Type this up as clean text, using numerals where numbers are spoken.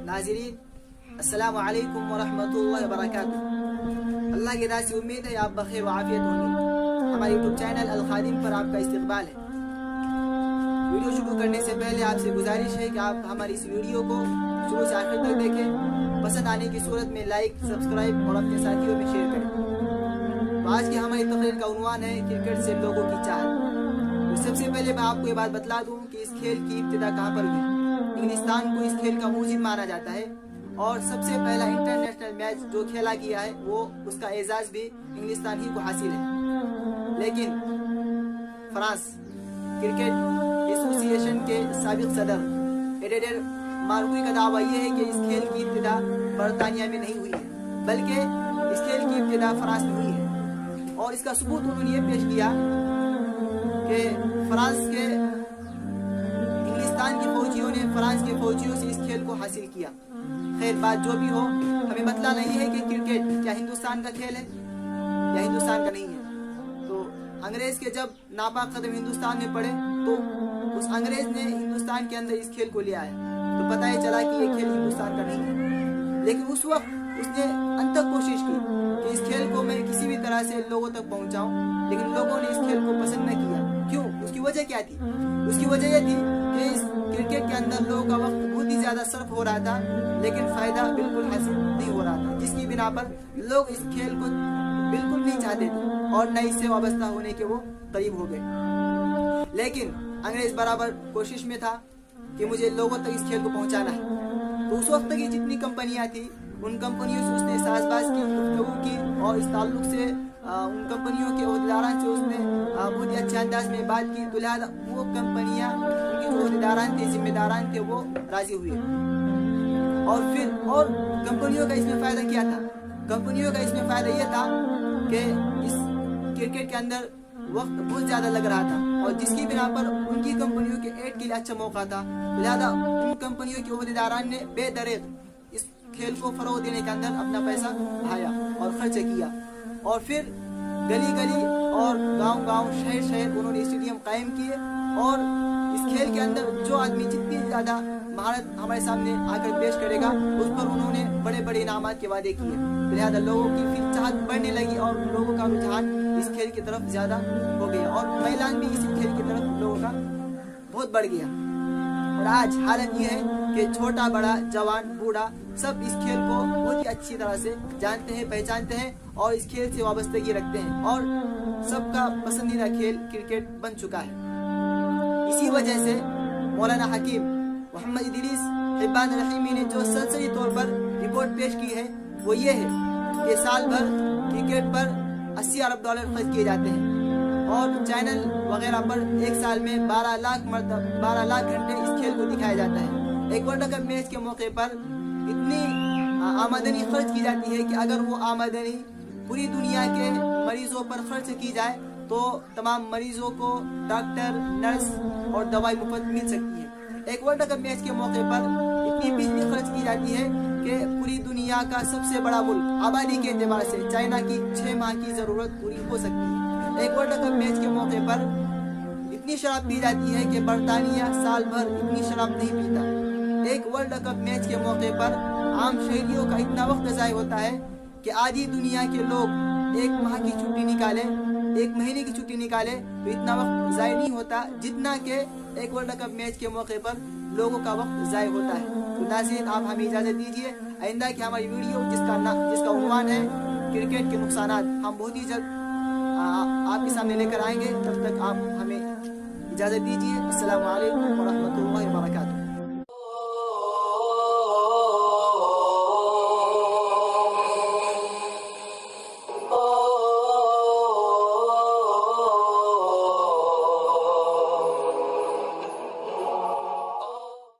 नाज़रीन, अस्सलामु अलैकुम वरहमतुल्लाहि वबरकातुह। अल्लाह की राह से उम्मीद है आप बखैर व आफियत होंगे। हमारे यूट्यूब चैनल अल खादिम पर आपका इस्तकबाल है। वीडियो शुरू करने से पहले आपसे गुजारिश है कि आप हमारी इस वीडियो को शुरू से आखिर तक देखें। पसंद आने की सूरत में लाइक, सब्सक्राइब और अपने साथियों में शेयर करें। तो आज की हमारी तकरीर का उन्वान है क्रिकेट से लोगों की चाहत। तो सबसे पहले मैं आपको ये बात बतला दूं कि इस खेल की इब्तिदा कहाँ पर हुई। इंग्लिस्तान को इस खेल का मूजिब माना जाता है और सबसे पहला इंटरनेशनल मैच जो खेला गया है वो उसका एजाज भी इंग्लिस्तान ही को हासिल है। लेकिन फ्रांस क्रिकेट एसोसिएशन के साबिक सदर एडेडर मार्कुई का दावा यह है कि इस खेल की इब्तिदा बरतानिया में नहीं हुई है, बल्कि इस खेल की इब्तिदा फ्रांस में हुई है। और इसका सबूत उन्होंने ये पेश किया कि फ्रांस के इंग्लिस्तान के फौजियों ने फ्रांस के फौजियों से इस खेल को हासिल किया। खैर, बात जो भी हो, हमें बतलाना ये है कि क्रिकेट क्या हिंदुस्तान का खेल है या हिंदुस्तान का नहीं है। तो अंग्रेज के जब नापाक कदम हिंदुस्तान में पड़े तो उस अंग्रेज ने हिंदुस्तान के अंदर इस खेल को लिया है, तो पता ही चला कि ये खेल हिंदुस्तान का नहीं है। लेकिन उस वक्त उसने अनथक कोशिश की कि इस खेल को मैं किसी भी तरह से लोगों तक पहुंचाऊं, लेकिन लोगों ने इस खेल को पसंद न किया। क्यों? उसकी वजह क्या थी? उसकी वजह यह थी कि इस क्रिकेट के अंदर लोगों का वक्त बहुत ही ज्यादा सर्फ हो रहा था, लेकिन फायदा बिल्कुल हासिल नहीं हो रहा था, जिसकी बिना पर लोग इस खेल को बिल्कुल नहीं चाहते थे और न इससे वाबस्ता होने के वो करीब हो गए। लेकिन अंग्रेज बराबर कोशिश में था कि मुझे लोगों तक इस खेल को पहुंचाना है। तो उस वक्त की जितनी कंपनियां थी उन कंपनियों से उसने साजबाज की, गुफ्तगू की और इस ताल्लुक से उन कंपनियों के अहदेदारान से उसने बहुत ही अच्छे अंदाज में बात की। तो लिहाजा वो कंपनियां, उनके जो अहदेदारान थे, जिम्मेदारान थे, वो राजी हुए। और कंपनियों का इसमें फायदा क्या था? कंपनियों का इसमें फायदा यह था कि इस क्रिकेट के अंदर वक्त बहुत ज्यादा लग रहा था और जिसकी बिना पर उनकी कंपनियों के एड के लिए अच्छा मौका था। लिहाजा उन कंपनियों के अहदेदारान ने बेदरेक इस खेल को फरोग देने के अंदर अपना पैसा बहाया और खर्च किया। और फिर गली गली और गांव गांव, शहर शहर उन्होंने स्टेडियम कायम किए और इस खेल के अंदर जो आदमी जितनी ज्यादा महारत हमारे सामने आकर पेश करेगा उस पर उन्होंने बड़े बड़े इनामात के वादे किए। लिहाजा लोगों की फिर चाहत बढ़ने लगी और लोगों का रुझान इस खेल की तरफ ज्यादा हो गया और मैदान भी इसी खेल की तरफ लोगों का बहुत बढ़ गया। और आज हालत यह है कि छोटा बड़ा, जवान बूढ़ा सब इस खेल को बहुत ही अच्छी तरह से जानते हैं, पहचानते हैं और इस खेल से वाबस्तगी रखते हैं और सबका पसंदीदा खेल क्रिकेट बन चुका है। इसी वजह से मौलाना हकीम मोहम्मद इदरीस हिब्बान रहीमी ने जो सनसनी तौर पर रिपोर्ट पेश की है वो ये है कि साल भर क्रिकेट पर 80 अरब डॉलर खर्च किए जाते हैं और चैनल वगैरह पर एक साल में 12 लाख घंटे इस खेल को दिखाया जाता है। एक वर्ल्ड कप मैच के मौके पर इतनी आमदनी खर्च की जाती है कि अगर वो आमदनी पूरी दुनिया के मरीजों पर खर्च की जाए तो तमाम मरीजों को डॉक्टर, नर्स और दवाई मुफ्त मिल सकती है। एक वर्ल्ड कप मैच के मौके पर इतनी बिजली खर्च की जाती है कि पूरी दुनिया का सबसे बड़ा मुल्क आबादी के एतबार से चाइना की 6 माह की जरूरत पूरी हो सकती है। एक वर्ल्ड कप मैच के मौके पर इतनी शराब पी जाती है कि बरतानिया साल भर इतनी शराब नहीं पीता। एक वर्ल्ड कप मैच के मौके पर आम शहरियों का इतना वक्त ज़ाय होता है कि आधी दुनिया के लोग एक माह की छुट्टी निकाले, एक महीने की छुट्टी निकाले तो इतना वक्त ज़ाय नहीं होता जितना कि एक वर्ल्ड कप मैच के मौके पर लोगों का वक्त ज़ाय होता है। तो नाज़रीन, आप हमें इजाज़त दीजिए। आइंदा की हमारी वीडियो जिसका उन्वान है क्रिकेट के नुकसानात, हम बहुत ही जल्द आपके सामने लेकर आएंगे। तब तक आप हमें इजाज़त दीजिए। अस्सलामु अलैकुम व रहमतुल्लाहि व बरकातुहू।